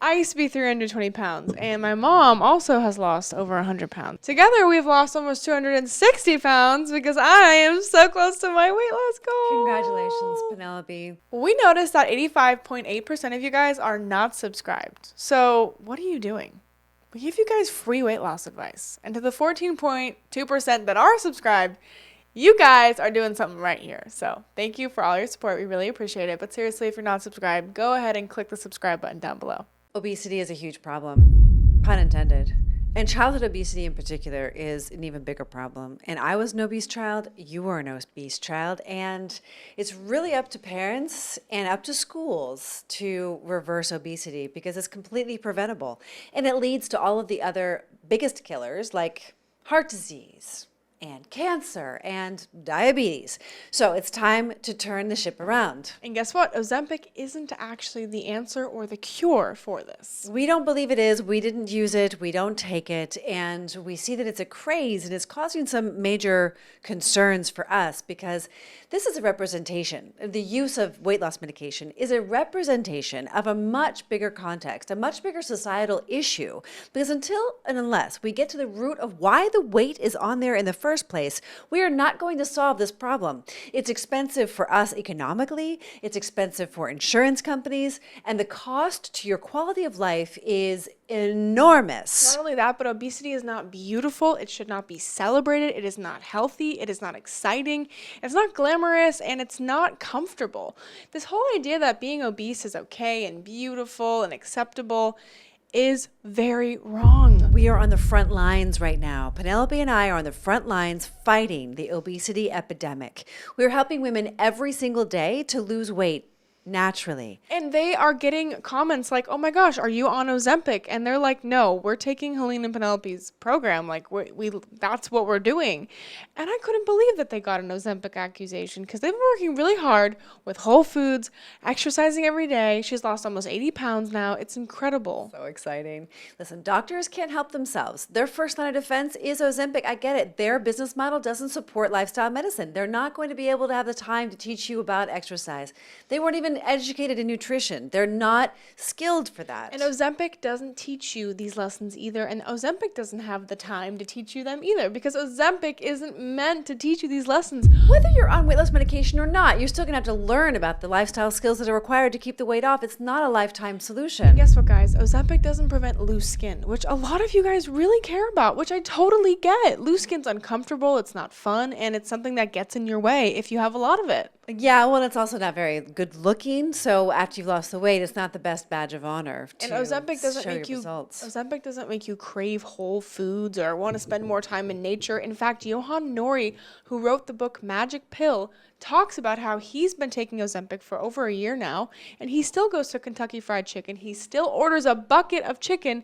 I used to be 320 pounds, and my mom also has lost over 100 pounds. Together, we've lost almost 260 pounds because I am so close to my weight loss goal. Congratulations, Penelope. We noticed that 85.8% of you guys are not subscribed. So what are you doing? We give you guys free weight loss advice. And to the 14.2% that are subscribed, you guys are doing something right here. So thank you for all your support. We really appreciate it. But seriously, if you're not subscribed, go ahead and click the subscribe button down below. Obesity is a huge problem, pun intended. And childhood obesity in particular is an even bigger problem. And I was an obese child, you were an obese child, and it's really up to parents and up to schools to reverse obesity because it's completely preventable. And it leads to all of the other biggest killers like heart disease and cancer and diabetes. So it's time to turn the ship around. And guess what? Ozempic isn't actually the answer or the cure for this. We don't believe it is. We didn't use it. We don't take it. And we see that it's a craze and it's causing some major concerns for us because this is a representation. The use of weight loss medication is a representation of a much bigger context, a much bigger societal issue. Because until and unless we get to the root of why the weight is on there in the first place, we are not going to solve this problem. It's expensive for us economically, it's expensive for insurance companies, and the cost to your quality of life is enormous. Not only that, but obesity is not beautiful. It should not be celebrated. It is not healthy. It is not exciting. It's not glamorous, and it's not comfortable. This whole idea that being obese is okay and beautiful and acceptable is very wrong. We are on the front lines right now. Penelope and I are on the front lines fighting the obesity epidemic. We're helping women every single day to lose weight naturally. And they are getting comments like, oh my gosh, are you on Ozempic? And they're like, no, we're taking Helene and Penelope's program. Like, we that's what we're doing. And I couldn't believe that they got an Ozempic accusation because they've been working really hard with Whole Foods, exercising every day. She's lost almost 80 pounds now. It's incredible. So exciting. Listen, doctors can't help themselves. Their first line of defense is Ozempic. I get it. Their business model doesn't support lifestyle medicine. They're not going to be able to have the time to teach you about exercise. They weren't even educated in nutrition. They're not skilled for that. And Ozempic doesn't teach you these lessons either. And Ozempic doesn't have the time to teach you them either because Ozempic isn't meant to teach you these lessons. Whether you're on weight loss medication or not, you're still going to have to learn about the lifestyle skills that are required to keep the weight off. It's not a lifetime solution. And guess what, guys? Ozempic doesn't prevent loose skin, which a lot of you guys really care about, which I totally get. Loose skin's uncomfortable, it's not fun, and it's something that gets in your way if you have a lot of it. Yeah, well, it's also not very good looking. So after you've lost the weight, it's not the best badge of honor. And Ozempic doesn't make you results. Ozempic doesn't make you crave whole foods or want to spend more time in nature. In fact, Johan Nori, who wrote the book Magic Pill, talks about how he's been taking Ozempic for over a year now, and he still goes to Kentucky Fried Chicken. He still orders a bucket of chicken.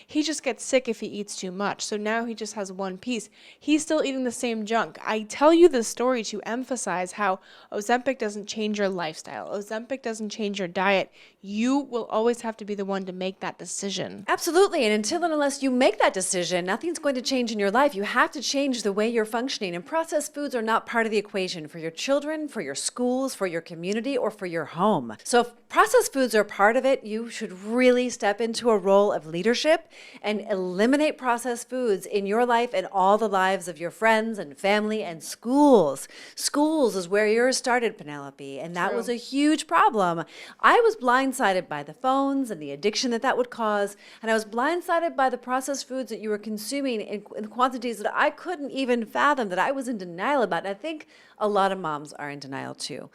He just gets sick if he eats too much. So now he just has one piece. He's still eating the same junk. I tell you this story to emphasize how Ozempic doesn't change your lifestyle. Ozempic doesn't change your diet. You will always have to be the one to make that decision. Absolutely. And until and unless you make that decision, nothing's going to change in your life. You have to change the way you're functioning. And processed foods are not part of the equation for your children, for your schools, for your community, or for your home. So if processed foods are part of it, you should really step into a role of leadership and eliminate processed foods in your life and all the lives of your friends and family and schools. Schools is where yours started, Penelope, and that was a huge problem. I was blindsided by the phones and the addiction that would cause, and I was blindsided by the processed foods that you were consuming in quantities that I couldn't even fathom, that I was in denial about. And I think a lot of moms are in denial too.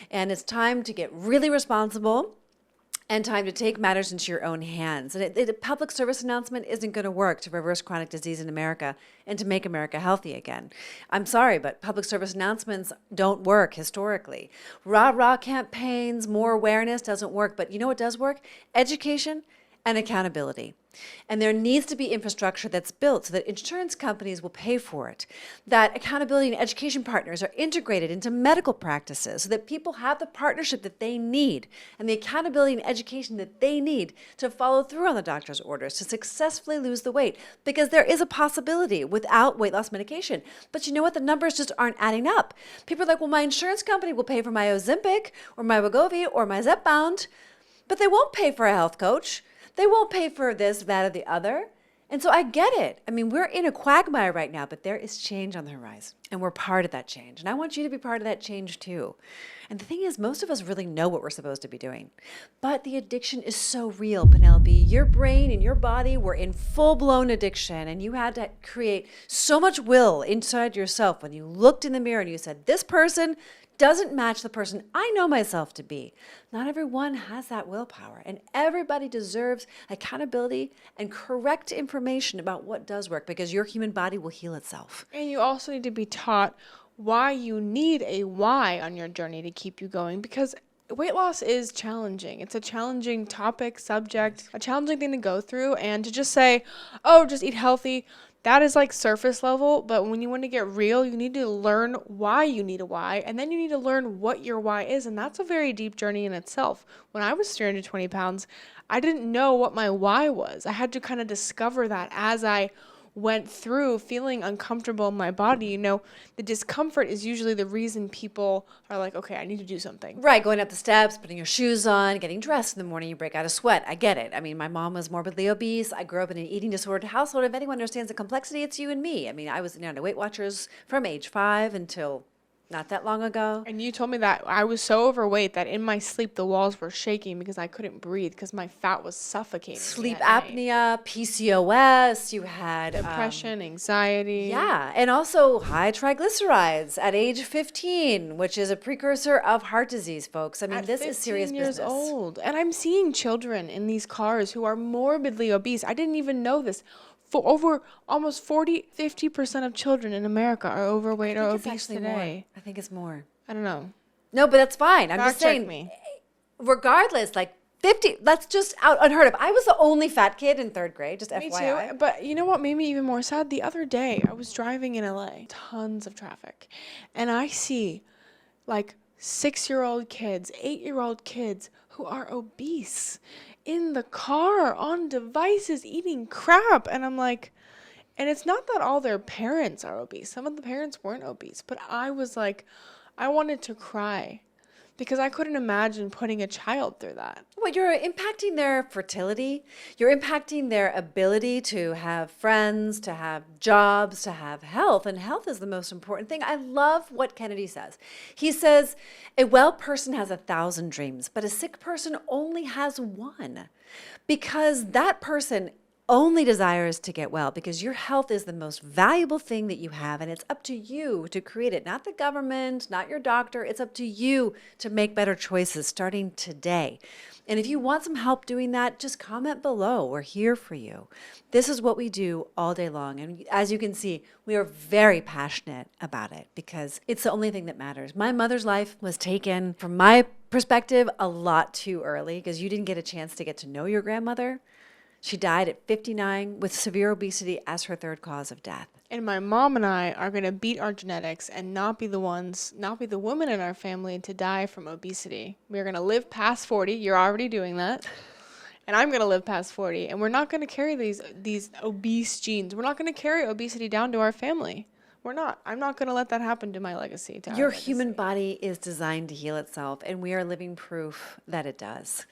And it's time to get really responsible and time to take matters into your own hands. And a public service announcement isn't going to work to reverse chronic disease in America and to make America healthy again. I'm sorry, but public service announcements don't work historically. Rah-rah campaigns, more awareness doesn't work. But you know what does work? Education and accountability. And there needs to be infrastructure that's built so that insurance companies will pay for it, that accountability and education partners are integrated into medical practices so that people have the partnership that they need and the accountability and education that they need to follow through on the doctor's orders to successfully lose the weight, because there is a possibility without weight loss medication. But you know what? The numbers just aren't adding up. People are like, well, my insurance company will pay for my Ozempic or my Wegovy or my Zepbound, but they won't pay for a health coach. They won't pay for this, that, or the other. And so I get it. I mean, we're in a quagmire right now, but there is change on the horizon, and we're part of that change. And I want you to be part of that change too. And the thing is, most of us really know what we're supposed to be doing. But the addiction is so real, Penelope. Your brain and your body were in full-blown addiction, and you had to create so much will inside yourself when you looked in the mirror and you said, this person doesn't match the person I know myself to be. Not everyone has that willpower, and everybody deserves accountability and correct information about what does work, because your human body will heal itself. And you also need to be taught why you need a why on your journey to keep you going, because weight loss is challenging. It's a challenging topic, subject, a challenging thing to go through, and to just say, oh, just eat healthy, that is like surface level. But when you want to get real, you need to learn why you need a why, and then you need to learn what your why is. And that's a very deep journey in itself. When I was 320 pounds, I didn't know what my why was. I had to kind of discover that as I went through feeling uncomfortable in my body. You know, the discomfort is usually the reason people are like, okay, I need to do something. Right, going up the steps, putting your shoes on, getting dressed in the morning, you break out a sweat. I get it. I mean, my mom was morbidly obese. I grew up in an eating disordered household. If anyone understands the complexity, it's you and me. I mean, I was on Weight Watchers from age 5 until not that long ago. And you told me that I was so overweight that in my sleep the walls were shaking because I couldn't breathe because my fat was suffocating me Sleep at night. apnea, PCOS, you had Depression, anxiety. yeah, and also high triglycerides at age 15, which is a precursor of heart disease, folks. I mean, At this is serious 15 years business. old. And I'm seeing children in these cars who are morbidly obese. I didn't even know this. For over almost 50% of children in America are overweight or It's obese actually today. more. I think it's more. I don't know. No, but that's fine. I'm Fact just check saying, me. regardless, like 50, that's just unheard of. I was the only fat kid in 3rd grade, just Me FYI. too. But you know what made me even more sad? The other day, I was driving in LA, tons of traffic, and I see like 6-year-old kids, 8-year-old kids who are obese in the car on devices eating crap. And I'm like, and it's not that all their parents are obese. Some of the parents weren't obese, but I was like, I wanted to cry because I couldn't imagine putting a child through that. Well, you're impacting their fertility. You're impacting their ability to have friends, to have jobs, to have health. And health is the most important thing. I love what Kennedy says. He says, a well person has 1,000 dreams, but a sick person only has one. Because that person only desires to get well, because your health is the most valuable thing that you have, and it's up to you to create it, not the government, not your doctor. It's up to you to make better choices starting today. And if you want some help doing that, just comment below. We're here for you. This is what we do all day long. And as you can see, we are very passionate about it because it's the only thing that matters. My mother's life was taken, from my perspective, a lot too early because you didn't get a chance to get to know your grandmother. She died at 59 with severe obesity as her 3rd cause of death. And my mom and I are going to beat our genetics and not be the women in our family to die from obesity. We're going to live past 40. You're already doing that. And I'm going to live past 40. And we're not going to carry these obese genes. We're not going to carry obesity down to our family. We're not. I'm not going to let that happen to my legacy. Your human body is designed to heal itself, and we are living proof that it does.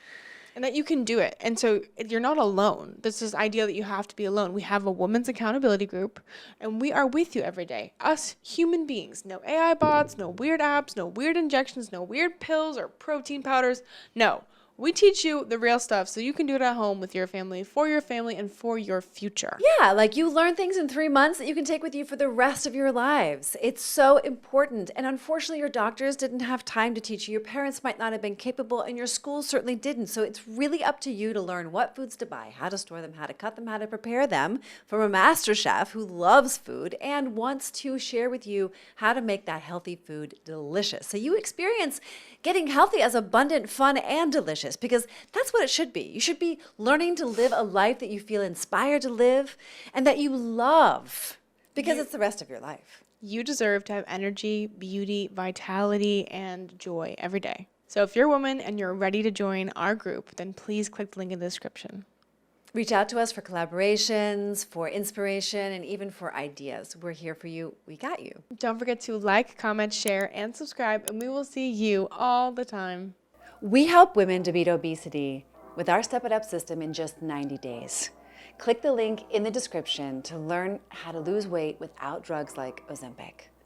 And that you can do it. And so you're not alone. There's this idea that you have to be alone. We have a women's accountability group, and we are with you every day. Us human beings. No AI bots, no weird apps, no weird injections, no weird pills or protein powders. No. We teach you the real stuff so you can do it at home with your family, and for your future. Yeah, like you learn things in 3 months that you can take with you for the rest of your lives. It's so important. And unfortunately, your doctors didn't have time to teach you. Your parents might not have been capable, and your schools certainly didn't. So it's really up to you to learn what foods to buy, how to store them, how to cut them, how to prepare them from a master chef who loves food and wants to share with you how to make that healthy food delicious. So you experience getting healthy as abundant, fun, and delicious, because that's what it should be. You should be learning to live a life that you feel inspired to live and that you love, because it's the rest of your life. You deserve to have energy, beauty, vitality, and joy every day. So if you're a woman and you're ready to join our group, then please click the link in the description. Reach out to us for collaborations, for inspiration, and even for ideas. We're here for you. We got you. Don't forget to like, comment, share, and subscribe, and we will see you all the time. We help women to beat obesity with our Step It Up system in just 90 days. Click the link in the description to learn how to lose weight without drugs like Ozempic.